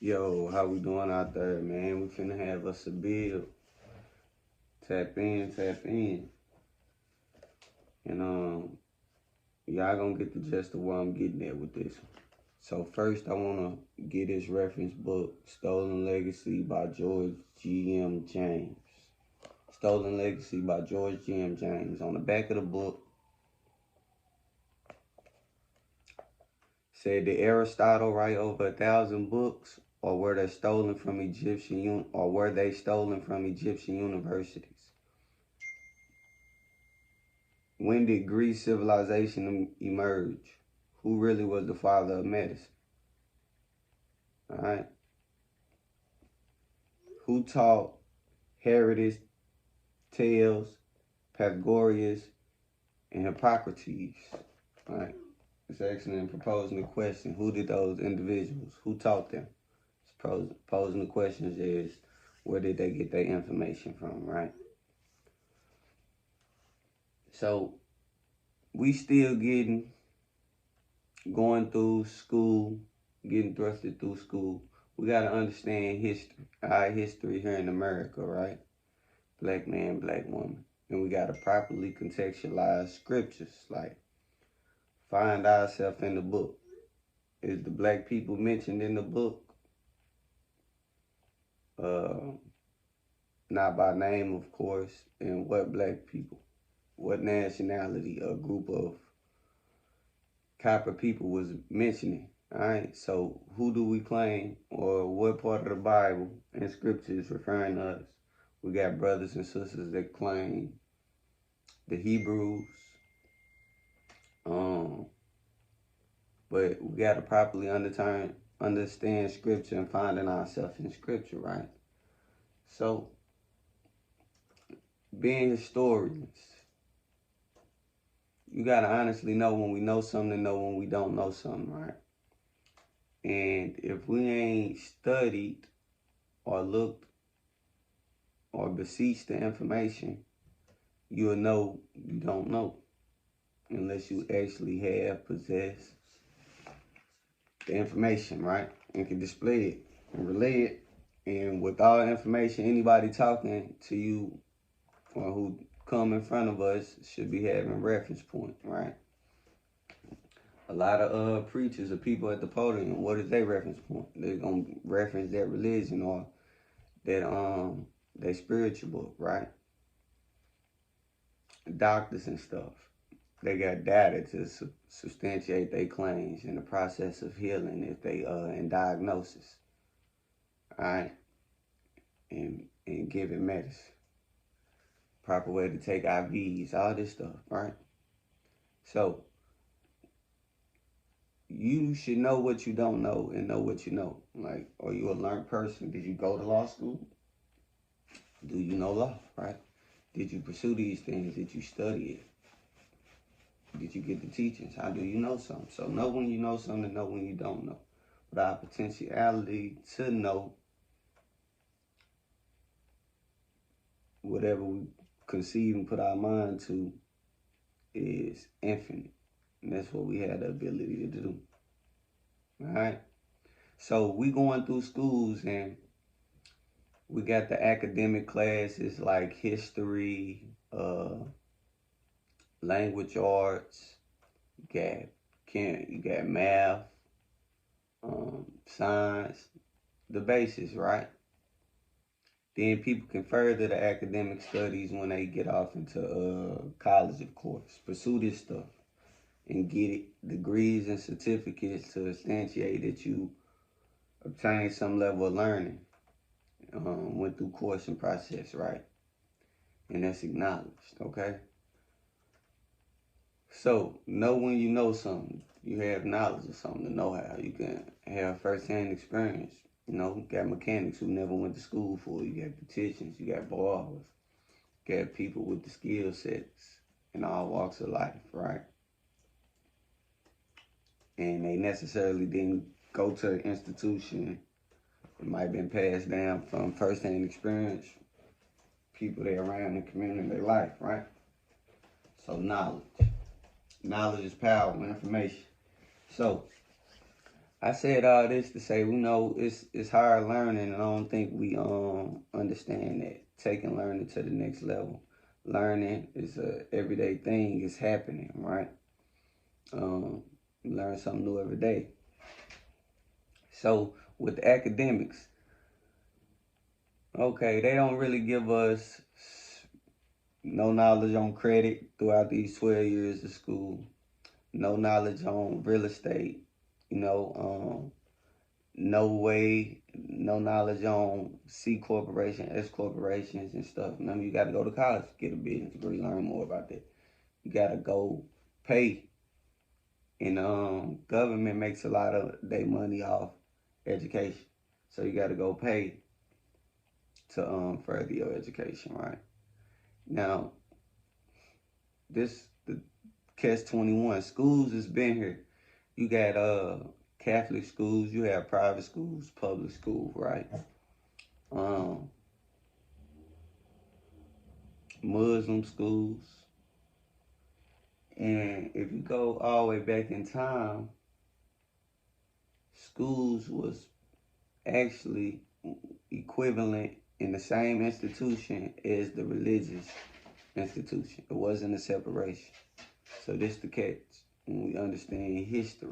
Yo, how we doing out there, man? We finna have us a build. Tap in, tap in. And y'all gonna get the gist of where I'm getting at with this one. So first I wanna get this reference book, Stolen Legacy by George G.M. James. Stolen Legacy by George G.M. James. On the back of the book said, did Aristotle write over 1,000 books, or were they stolen from Egyptian universities? When did Greek civilization emerge? Who really was the father of medicine? All right. Who taught Herodotus, Thales, Pythagoras, and Hippocrates? All right. It's actually in proposing the question, who did those individuals, who taught them? Posing the questions is, where did they get their information from, right? So, we still going through school, getting thrusted through school. We got to understand history, our history here in America, right? Black man, black woman. And we got to properly contextualize scriptures, like find ourselves in the book. Is the black people mentioned in the book? Not by name, of course. And what black people? What nationality a group of copper people was mentioning? All right, so who do we claim, or what part of the Bible and scripture is referring to us? We got brothers and sisters that claim the Hebrews, but we got to properly understand scripture and finding ourselves in scripture, right? So, being historians, you got to honestly know when we know something and know when we don't know something, right? And if we ain't studied or looked or beseeched the information, you'll know you don't know unless you actually possess the information, right? And can display it and relay it. And with all information, anybody talking to you or who come in front of us should be having reference point, right? A lot of preachers or people at the podium, what is their reference point? They're gonna reference their religion or their spiritual book, right? Doctors and stuff, they got data to substantiate their claims in the process of healing if they in diagnosis, all right, and giving medicine, proper way to take IVs, all this stuff, right? So you should know what you don't know and know what you know. Like, are you a learned person? Did you go to law school? Do you know law, right? Did you pursue these things? Did you study it? Did you get the teachings? How do you know something? So know when you know something and know when you don't know. But our potentiality to know whatever we conceive and put our mind to is infinite. And that's what we have the ability to do. All right? So we going through schools and we got the academic classes like history, language arts, you got math, science, the basis, right? Then people can further the academic studies when they get off into college, of course. Pursue this stuff and get degrees and certificates to substantiate that you obtained some level of learning. Went through course and process, right? And that's acknowledged, okay? So, know when you know something. You have knowledge of something, the know-how. You can have first-hand experience. You know, you got mechanics who never went to school for it. You got beauticians, you got barbers. You got people with the skill sets in all walks of life, right? And they necessarily didn't go to an institution. It might have been passed down from first-hand experience, people they around in the community, their life, right? So knowledge. Knowledge is power, information. So I said all this to say, we know it's hard learning, and I don't think we understand that. Taking learning to the next level. Learning is a everyday thing. It's happening, right? You learn something new every day. So with academics, okay, they don't really give us no knowledge on credit throughout these 12 years of school. No knowledge on real estate. You know, no knowledge on C corporation, S corporations and stuff. Remember, you got to go to college to get a business degree, learn more about that. You got to go pay. And government makes a lot of their money off education. So you got to go pay to further your education, right? Now, the catch 21 schools has been here. You got Catholic schools, you have private schools, public schools, right? Um, Muslim schools. And if you go all the way back in time, schools was actually equivalent in the same institution as the religious institution. It wasn't a separation. So this the catch when we understand history.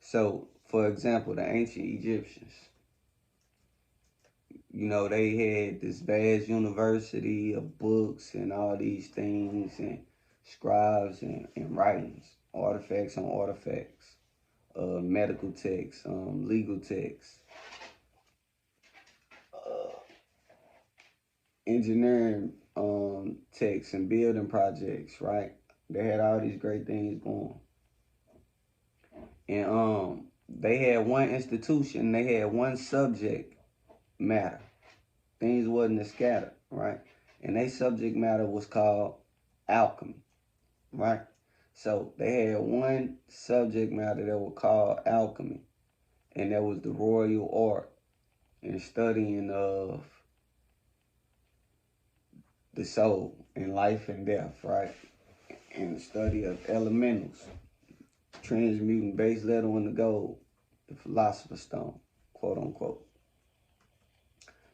So, for example, the ancient Egyptians, you know, they had this vast university of books and all these things and scribes and writings, artifacts on artifacts, medical texts, legal texts, uh, engineering texts and building projects, right? They had all these great things going. And they had one institution, they had one subject matter. Things wasn't as scattered, right? And their subject matter was called alchemy, right? So they had one subject matter that was called alchemy, and that was the royal art and studying of the soul and life and death, right? And the study of elementals, transmuting base letter into gold, the philosopher's stone, quote unquote.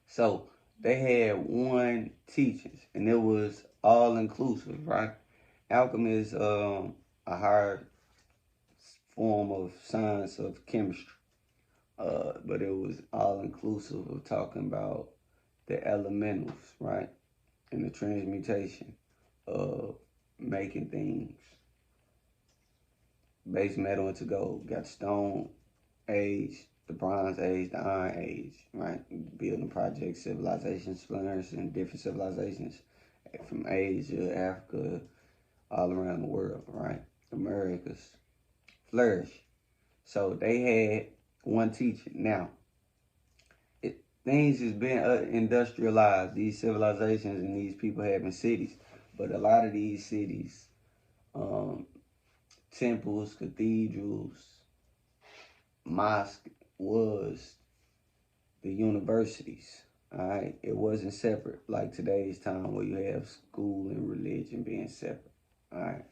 So they had one teachings, and it was all inclusive, right? Alchemy is a higher form of science of chemistry, but it was all inclusive of talking about the elementals, right? And the transmutation of making things. Base metal into gold. Got stone age, the bronze age, the iron age, right? Building projects, civilizations flourishing, different civilizations from Asia, Africa, all around the world, right? Americas flourish. So they had one teacher. Now, things has been industrialized. These civilizations and these people having cities, but a lot of these cities, um, temples, cathedrals, mosque was the universities. All right, it wasn't separate like today's time where you have school and religion being separate. All right,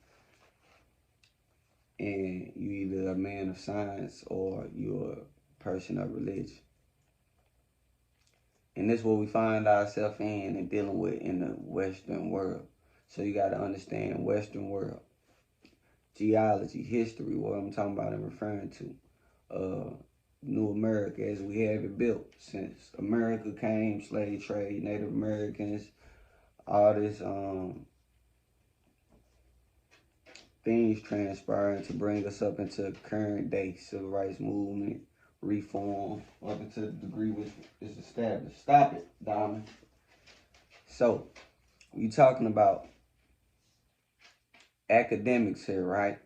and you either a man of science or you're a person of religion. And this is what we find ourselves in and dealing with in the Western world. So you got to understand Western world, geology, history, what I'm talking about and referring to. New America as we have it built since America came, slave trade, Native Americans, all this things transpiring to bring us up into current day civil rights movement, reform, up until the degree which is established. Stop it, Diamond. So, we talking about academics here, right?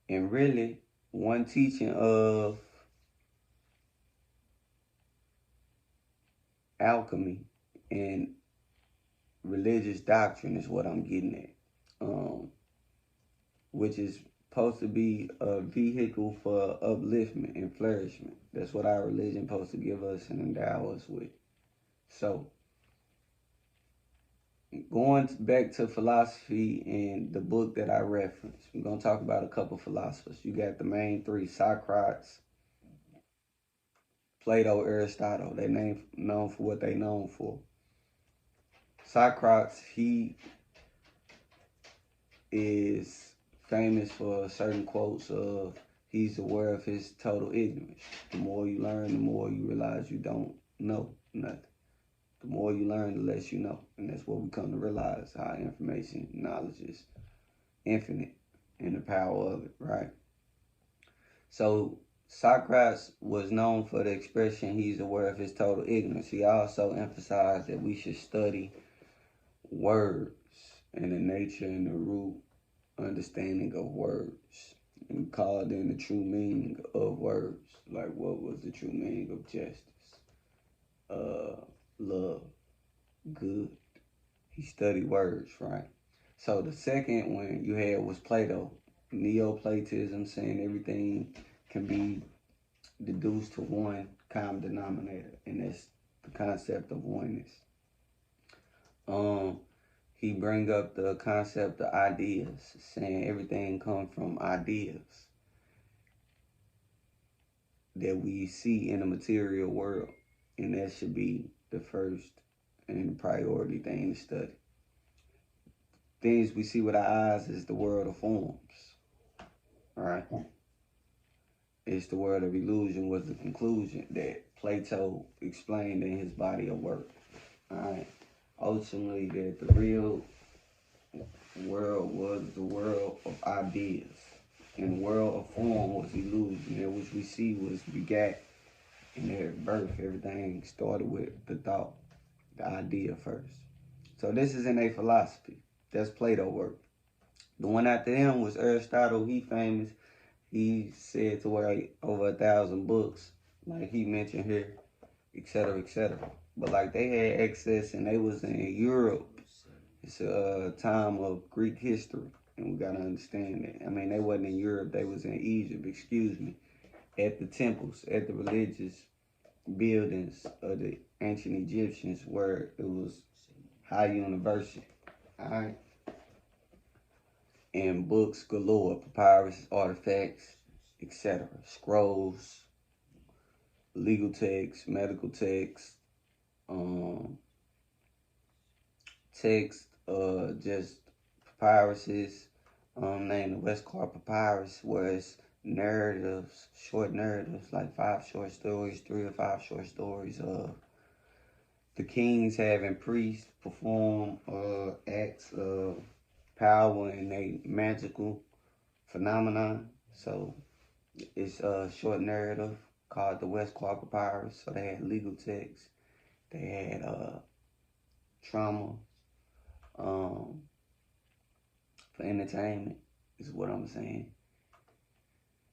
And really, one teaching of alchemy and religious doctrine is what I'm getting at, which is supposed to be a vehicle for upliftment and flourishment. That's what our religion supposed to give us and endow us with. So, Going back to philosophy and the book that I referenced, we're going to talk about a couple philosophers. You got the main three: Socrates, Plato, Aristotle. They known for what they known for. Socrates, he is famous for certain quotes of he's aware of his total ignorance. The more you learn, the more you realize you don't know nothing. The more you learn, the less you know. And that's what we come to realize, how information, knowledge is infinite and the power of it, right? So Socrates was known for the expression he's aware of his total ignorance. He also emphasized that we should study words and the nature and the root understanding of words, and called in the true meaning of words. Like, what was the true meaning of justice, love, good? He studied words, right? So the second one you had was Plato, Neoplatism, saying everything can be deduced to one common denominator, and that's the concept of oneness. He bring up the concept of ideas, saying everything comes from ideas that we see in the material world, and that should be the first and priority thing to study. Things we see with our eyes is the world of forms, right? It's the world of illusion was the conclusion that Plato explained in his body of work, all right? Ultimately, that the real world was the world of ideas, and the world of form was illusion. That which we see was begat in their birth. Everything started with the thought, the idea first. So this is in a philosophy. That's Plato work. The one after him was Aristotle. He famous. He said to write over 1,000 books, like he mentioned here, etc., etc. But like they had access and they was in Europe. It's a time of Greek history, and we gotta understand that. I mean, they wasn't in Europe; they was in Egypt. Excuse me, at the temples, at the religious buildings of the ancient Egyptians, where it was high university. All right, and books galore, papyrus, artifacts, etc., scrolls, legal texts, medical texts, text, just papyruses, named the Westcar Papyrus, where it's narratives, short narratives, like 5 short stories, 3 or 5 short stories of the kings having priests perform acts of power and a magical phenomenon. So it's a short narrative called the Westcar Papyrus. So they had legal texts, they had trauma, for entertainment, is what I'm saying.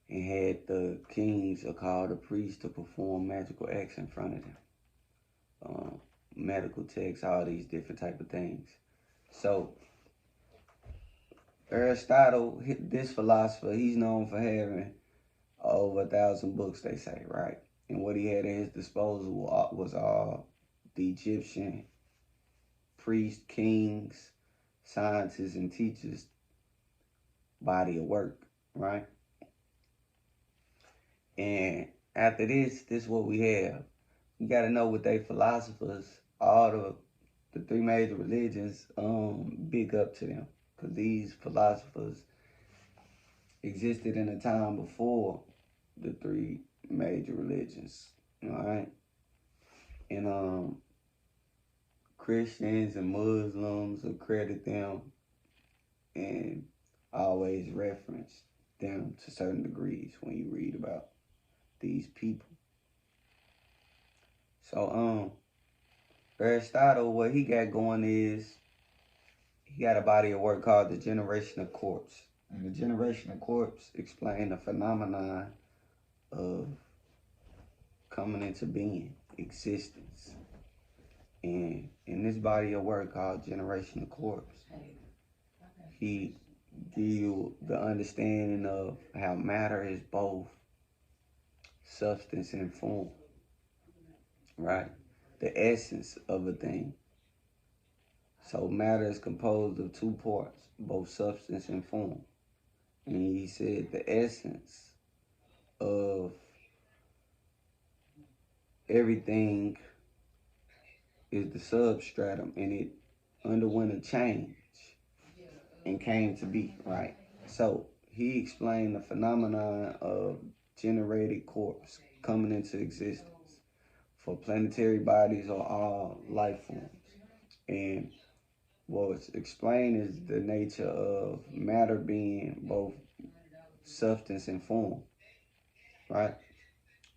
And had the kings or called the priests to perform magical acts in front of them. Medical texts, all these different type of things. So Aristotle, this philosopher, he's known for having over 1,000 books, they say, right? And what he had at his disposal was all the Egyptian priests, kings, scientists, and teachers' body of work, right? And after this is what we have. You got to know what they philosophers, all the 3 major religions, big up to them. Because these philosophers existed in a time before the 3 major religions, all right? And Christians and Muslims accredit them and always reference them to certain degrees when you read about these people. So Aristotle, what he got going is he got a body of work called The Generation of Corpse. And The Generation of Corpse explain the phenomenon of coming into being, existence. And in this body of work called Generation of Corpse, he give you the understanding of how matter is both substance and form, right? The essence of a thing. So matter is composed of two parts, both substance and form. And he said the essence of everything is the substratum, and it underwent a change and came to be, right? So he explained the phenomenon of generated corpse coming into existence for planetary bodies or all life forms. And what's explained is the nature of matter being both substance and form, right?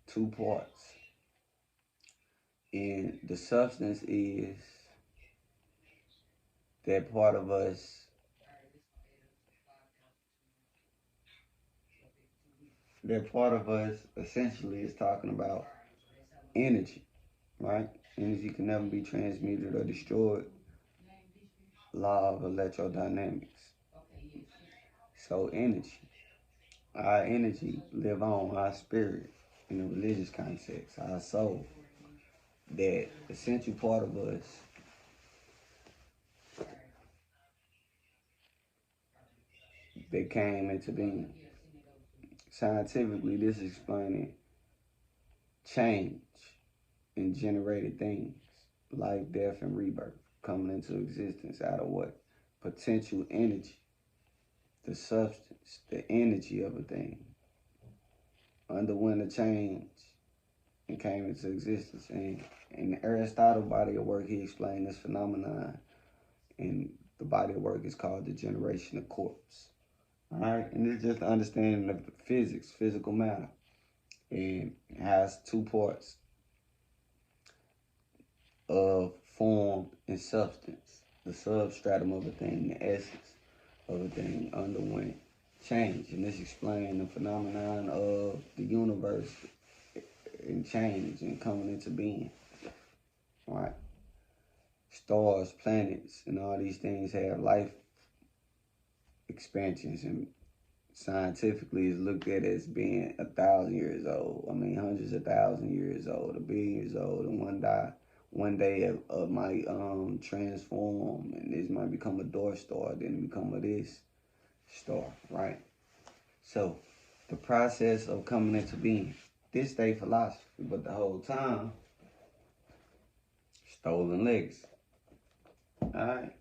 Two parts. And the substance is that part of us, essentially is talking about energy, right? Energy can never be transmuted or destroyed. Law of electrodynamics. So energy, our energy live on, our spirit in a religious context, our soul, that essential part of us that came into being. Scientifically, this is explaining change in generated things, life, death, and rebirth coming into existence out of what? Potential energy, the substance, the energy of a thing, underwent a change and came into existence. And in the Aristotle body of work, he explained this phenomenon, and the body of work is called the generation of corpse. All right, and it's just the understanding of physics, physical matter, and it has two parts of form and substance. The substratum of a thing, the essence of a thing underwent change, and this explains the phenomenon of the universe and change and coming into being. Right? Stars, planets, and all these things have life expansions, and scientifically is looked at as being 1,000 years old. I mean, hundreds of thousand years old, 1 billion years old, and one day it might transform, and this might become a Dwarf star, then become a this star, right? So the process of coming into being, this day philosophy, but the whole time stolen legacy. All right.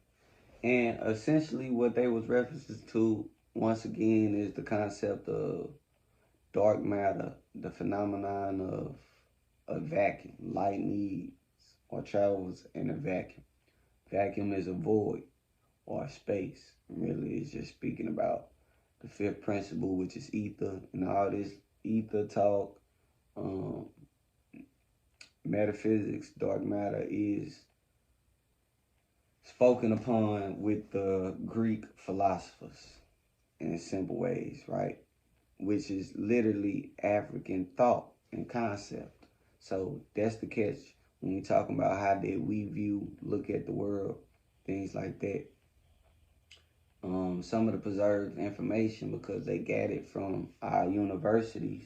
And essentially what they was references to once again is the concept of dark matter, the phenomenon of a vacuum. Light needs or travels in a vacuum. Vacuum is a void or a space. Really, it's just speaking about the fifth principle, which is ether, and all this ether talk, um, metaphysics, dark matter is spoken upon with the Greek philosophers in simple ways, right? Which is literally African thought and concept. So that's the catch when we talking about how did we look at the world, things like that. Some of the preserved information, because they got it from our universities,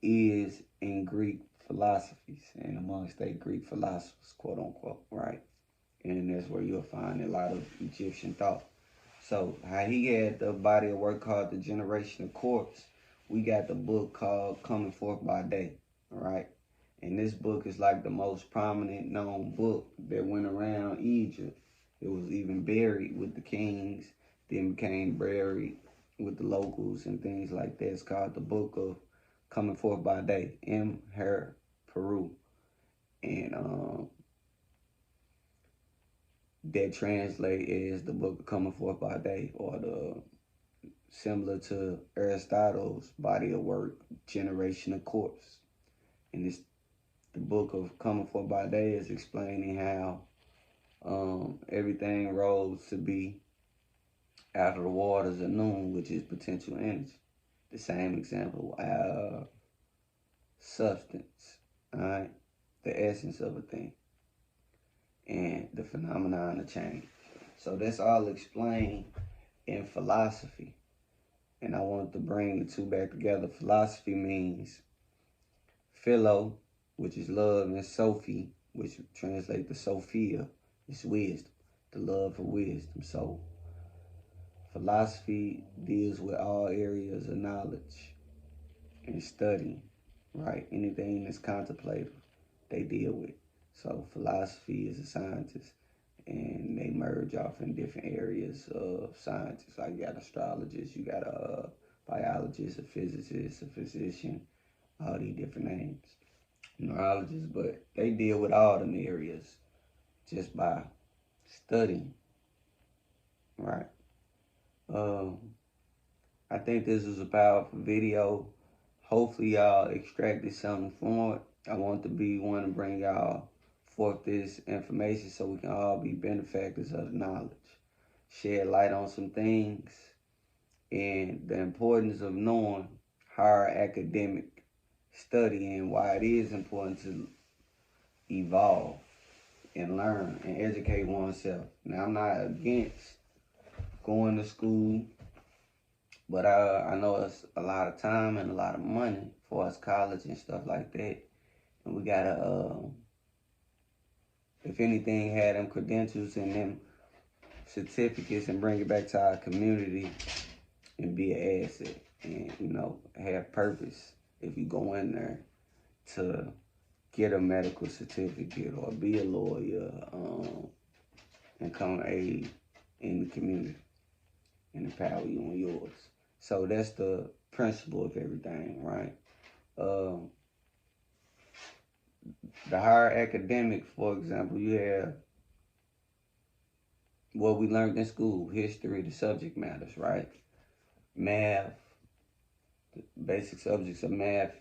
is in Greek philosophies and amongst their Greek philosophers, quote unquote, right? And that's where you'll find a lot of Egyptian thought. So how he had the body of work called The Generation of Corpse, we got the book called Coming Forth by Day, all right? And this book is like the most prominent known book that went around Egypt. It was even buried with the kings, then became buried with the locals and things like that. It's called the Book of Coming Forth by Day, M. Her Peru. And that translate as the Book of Coming Forth by Day, or the similar to Aristotle's body of work, Generation of Corpse. And it's the Book of Coming Forth by Day is explaining how everything rose to be after the waters of noon, which is potential energy. The same example, substance, all right, the essence of a thing, and the phenomenon of change. So that's all explained in philosophy. And I wanted to bring the two back together. Philosophy means philo, which is love, and Sophie, which translates to Sophia, is wisdom. the love for wisdom. So philosophy deals with all areas of knowledge and studying, right? Anything that's contemplative, they deal with. So philosophy is a scientist, and they merge off in different areas of sciences. Like you got astrologists, you got a biologist, a physicist, a physician, all these different names, neurologists, but they deal with all them areas just by studying, right? Um, I think this was a powerful video. Hopefully y'all extracted something from it. I want to be one to bring y'all forth this information so we can all be benefactors of the knowledge. Shed light on some things and the importance of knowing higher academic study and why it is important to evolve and learn and educate oneself. Now, I'm not against going to school, but I know it's a lot of time and a lot of money for us college and stuff like that. And we gotta, if anything, have them credentials and them certificates and bring it back to our community and be an asset and, you know, have purpose if you go in there to get a medical certificate or be a lawyer and come aid in the community and empower you on yours. So that's the principle of everything, right? The higher academic, for example, you have what we learned in school, history, the subject matters, right? Math, the basic subjects of math,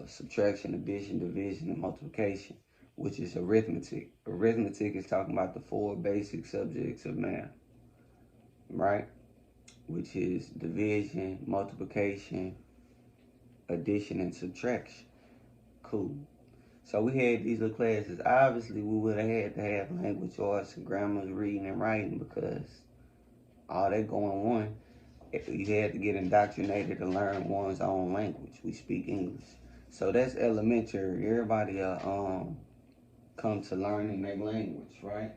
subtraction, addition, division, and multiplication, which is arithmetic. Arithmetic is talking about the 4 basic subjects of math, right? Which is division, multiplication, addition, and subtraction. Cool. So we had these little classes. Obviously, we would have had to have language arts and grammar, reading, and writing because all that going on, you had to get indoctrinated to learn one's own language. We speak English. So that's elementary. Everybody come to learning their language, right?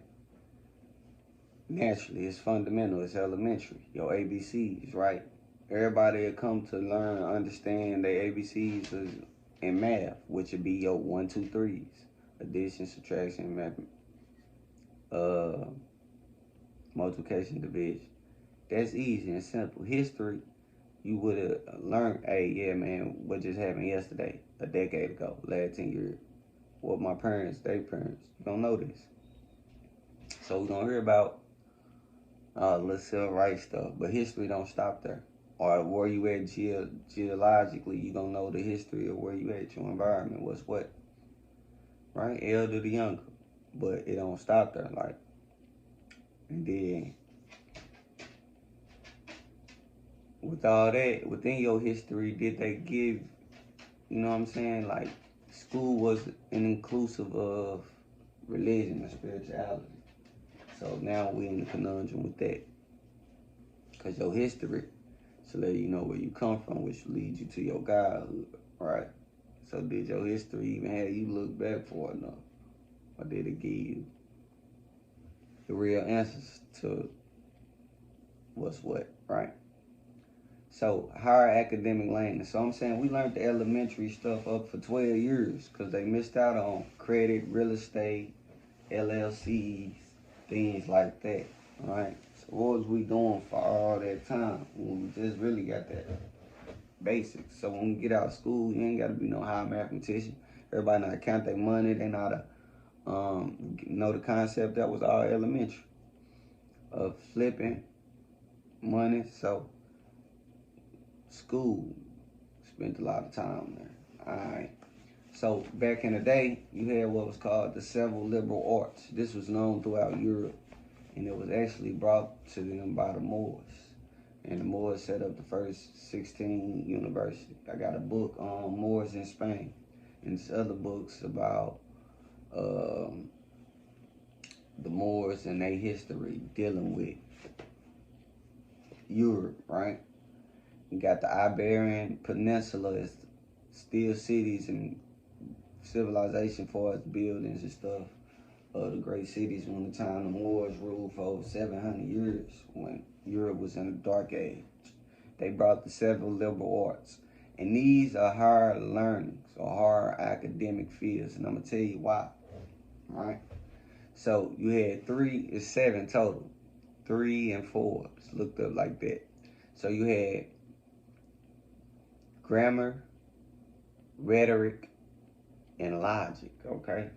Naturally, it's fundamental. It's elementary. Your ABCs, right? Everybody will come to learn, understand their ABCs in math, which would be your 1, 2, 3s. Addition, subtraction, multiplication, division. That's easy and simple. History, you would have learned, hey, yeah, man, what just happened yesterday, a decade ago, last 10 years. What my parents, their parents, you don't know this. So we're going to hear about little civil rights stuff, but history don't stop there. Or where you at geologically, you don't know the history of where you at, your environment, what's what, right? Elder to younger, but it don't stop there, like, and then with all that, within your history, did they give, you know what I'm saying, like, school was an inclusive of religion and spirituality. So now we in the conundrum with that. Because your history should let you know where you come from, which leads you to your godhood, right? So did your history even have you look back for enough? Or did it give you the real answers to what's what, right? So higher academic lane. So I'm saying we learned the elementary stuff up for 12 years because they missed out on credit, real estate, LLCs, things like that, right? So what was we doing for all that time when we just really got that basics? So when we get out of school, you ain't got to be no high mathematician. Everybody know how to count their money. They know how to know the concept. That was all elementary of flipping money. So school, spent a lot of time there. All right. So back in the day, you had what was called the several liberal arts. This was known throughout Europe, and it was actually brought to them by the Moors. And the Moors set up the first 16 universities. I got a book on Moors in Spain, and there's other books about the Moors and their history dealing with Europe, right? You got the Iberian Peninsula, it's still cities and civilization for its buildings and stuff. of the great cities when the time the Moors ruled for over 700 years when Europe was in a dark age. They brought the several liberal arts. And these are hard learnings or hard academic fields. And I'm going to tell you why. All right? So you had 3, it's 7 total. 3 and 4. It's looked up like that. So you had grammar, rhetoric, and logic, okay?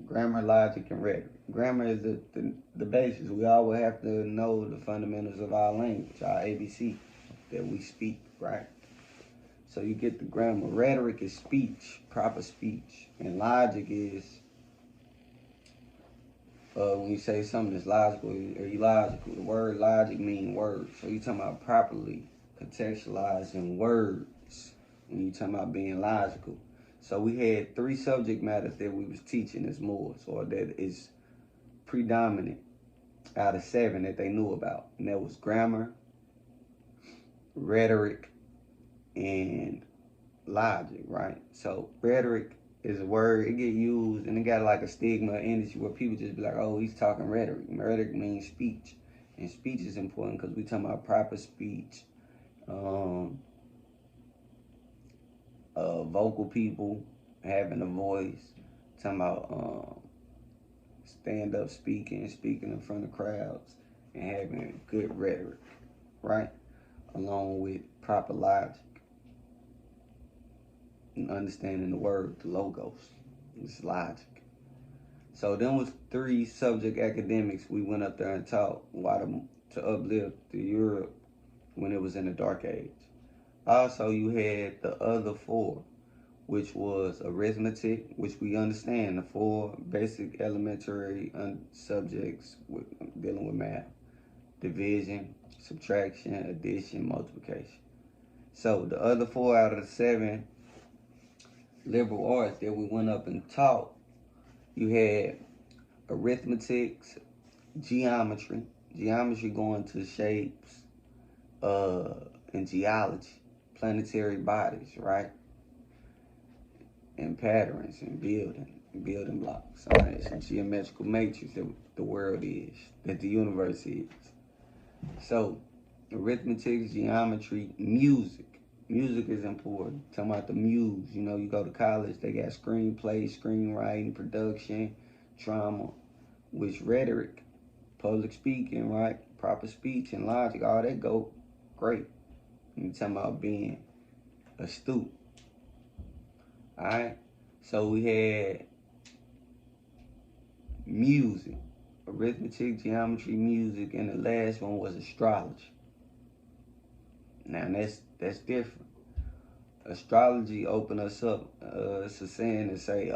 Grammar, logic, and rhetoric. Grammar is the basis. We always have to know the fundamentals of our language, our ABC that we speak, right? So you get the grammar. Rhetoric is speech, proper speech. And logic is when you say something is logical or illogical. The word logic means words. So you're talking about properly contextualizing words when you're talking about being logical. So we had 3 subject matters that we was teaching as Moors, or that is predominant out of 7 that they knew about. And that was grammar, rhetoric, and logic, right? So rhetoric is a word, it get used and it got like a stigma industry where people just be like, oh, he's talking rhetoric. Rhetoric means speech. And speech is important because we talking about proper speech. Vocal people having a voice, talking about stand-up speaking in front of crowds, and having good rhetoric, right? Along with proper logic and understanding the word, the logos, it's logic. So them was 3 subject academics we went up there and taught to uplift the Europe when it was in the dark age. Also, you had the other 4, which was arithmetic, which we understand, the 4 basic elementary subjects dealing with math: division, subtraction, addition, multiplication. So the other 4 out of the 7 liberal arts that we went up and taught, you had arithmetic, geometry going to shapes, and geology, planetary bodies, right? And patterns and building blocks. All right, it's a geometrical matrix that the world is, that the universe is. So, arithmetic, geometry, music. Music is important. Talking about the muse. You know, you go to college, they got screenplay, screenwriting, production, drama, which rhetoric, public speaking, right? Proper speech and logic, all that go great. You talking about being astute. Alright? So we had music, arithmetic, geometry, music, and the last one was astrology. Now that's different. Astrology opened us up. It's a saying to say,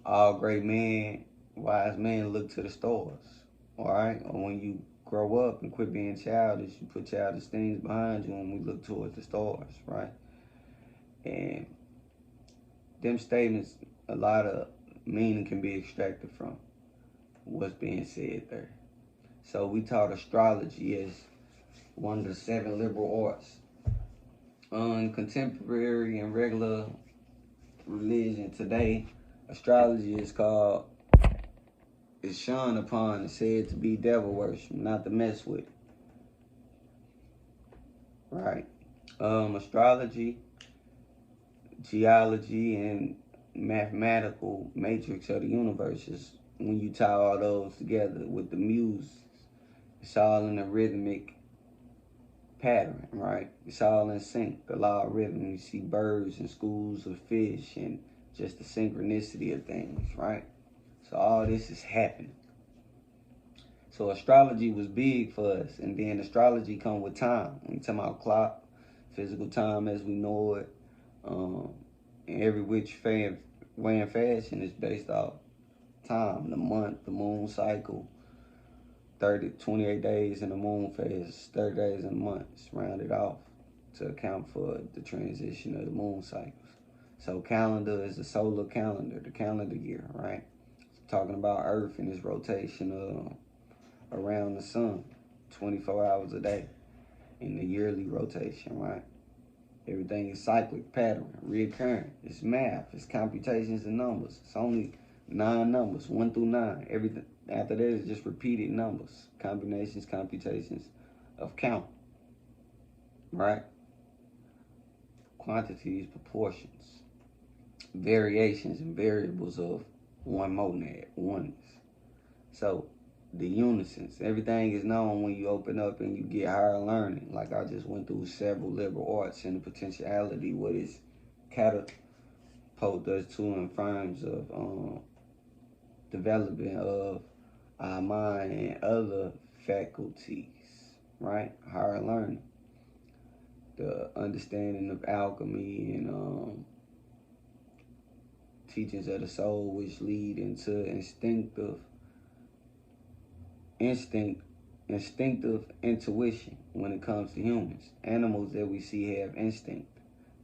all great men, wise men look to the stars. Alright? Or when you grow up and quit being childish, you put childish things behind you and we look towards the stars, right? And them statements, a lot of meaning can be extracted from what's being said there. So we taught astrology as one of the 7 liberal arts. On contemporary and regular religion today, astrology is shunned upon and said to be devil worship, not to mess with. Right? Astrology, geology, and mathematical matrix of the universe is when you tie all those together with the muse, it's all in a rhythmic pattern, right? It's all in sync, the law of rhythm. You see birds and schools of fish and just the synchronicity of things, right? So all this is happening. So astrology was big for us, and then astrology come with time. When you talk about clock, physical time as we know it, and every which way and fashion is based off time, the month, the moon cycle, 28 days in the moon phase, 30 days in the month. It's rounded off to account for the transition of the moon cycles. So calendar is the solar calendar, the calendar year, right? Talking about Earth and its rotation around the sun, 24 hours a day in the yearly rotation, right? Everything is cyclic, pattern, reoccurring. It's math, it's computations and numbers. It's only 9 numbers, 1 through 9. Everything after that is just repeated numbers, combinations, computations of count, right? Quantities, proportions, variations, and variables of one monad, oneness. So the unisons, everything is known when you open up and you get higher learning. Like I just went through several liberal arts and the potentiality, what is catapult us to in terms of development of our mind and other faculties, right? Higher learning, the understanding of alchemy and teachings of the soul, which lead into instinctive intuition when it comes to humans. Animals that we see have instinct.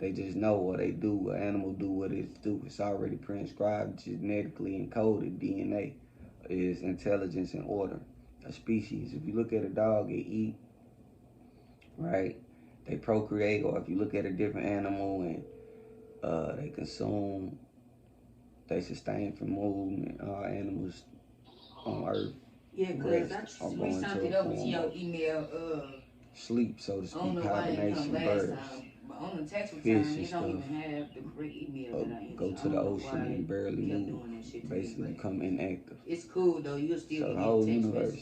They just know what they do. An animal do what it do. It's already prescribed, genetically encoded. DNA is intelligence and order. A species. If you look at a dog, they eat, right? They procreate. Or if you look at a different animal and they consume, they sustain from movement. All animals on Earth. Yeah, cause we sent it over to your email. Sleep, so to speak, hibernation, birds, but on the tax return, it don't even have the correct email that I entered. Go to the ocean and barely move, basically become inactive. It's cool though. You'll still so the whole universe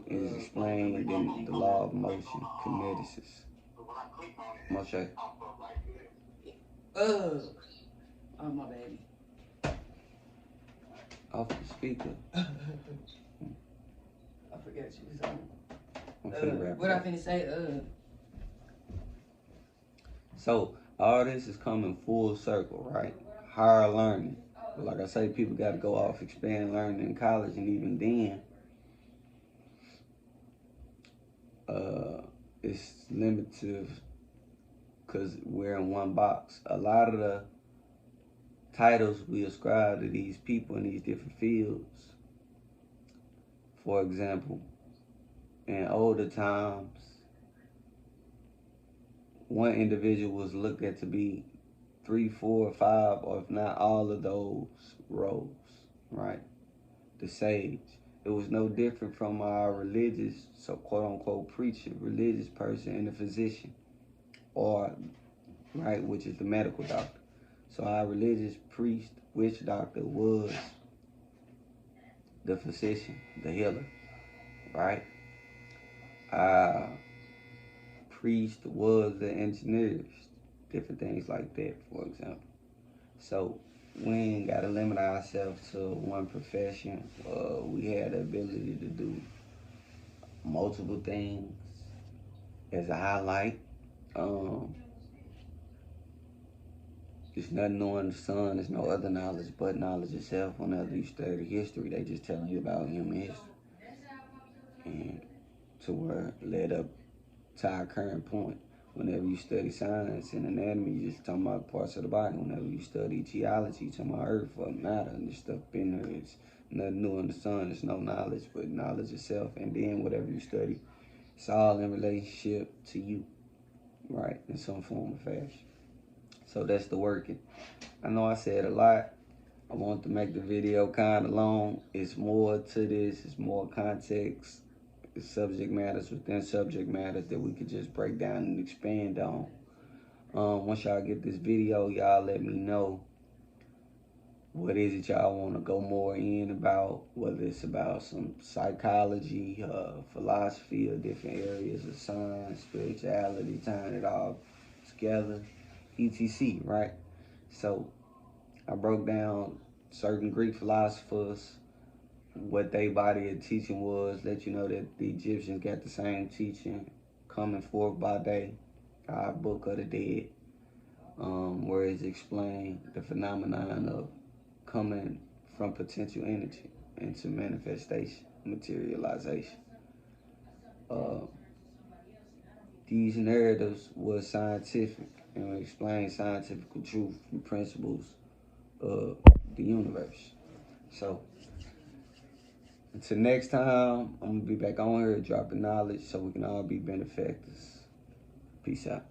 is explained in the law of motion, kineticus. Moshe. Oh my baby. Off the speaker. I forgot you was on. What I finna say? So all this is coming full circle, right? Higher learning. But like I say, people got to go off expand learning in college, and even then, it's limited because we're in one box. A lot of the titles we ascribe to these people in these different fields, for example, in older times, one individual was looked at to be 3, 4, 5, or if not all of those roles, right? The sage. It was no different from our religious, so quote unquote preacher, religious person, and the physician, or, right, which is the medical doctor. So our religious priest, witch doctor, was the physician, the healer, right? Our priest was the engineers, different things like that, for example. So we ain't got to limit ourselves to one profession. We had the ability to do multiple things as a highlight. There's nothing new under the sun. There's no other knowledge but knowledge itself. Whenever you study history, they just telling you about human history. And to where it led up to our current point. Whenever you study science and anatomy, you're just talking about parts of the body. Whenever you study geology, you're talking about earth or matter and this stuff in there. It's nothing new under the sun. There's no knowledge but knowledge itself. And then whatever you study, it's all in relationship to you, right? In some form or fashion. So that's the working. I know I said a lot. I want to make the video kind of long. It's more to this. It's more context. It's subject matters within subject matters that we could just break down and expand on. Once y'all get this video, y'all let me know what is it y'all want to go more in about, whether it's about some psychology, philosophy, or different areas of science, spirituality, tying it all together. etc., right? So I broke down certain Greek philosophers, what their body of teaching was, let you know that the Egyptians got the same teaching, coming forth by day, our Book of the Dead, where it's explained the phenomenon of coming from potential energy into manifestation, materialization. These narratives were scientific and explain scientific truth and principles of the universe. So until next time, I'm gonna be back on here dropping knowledge so we can all be benefactors. Peace out.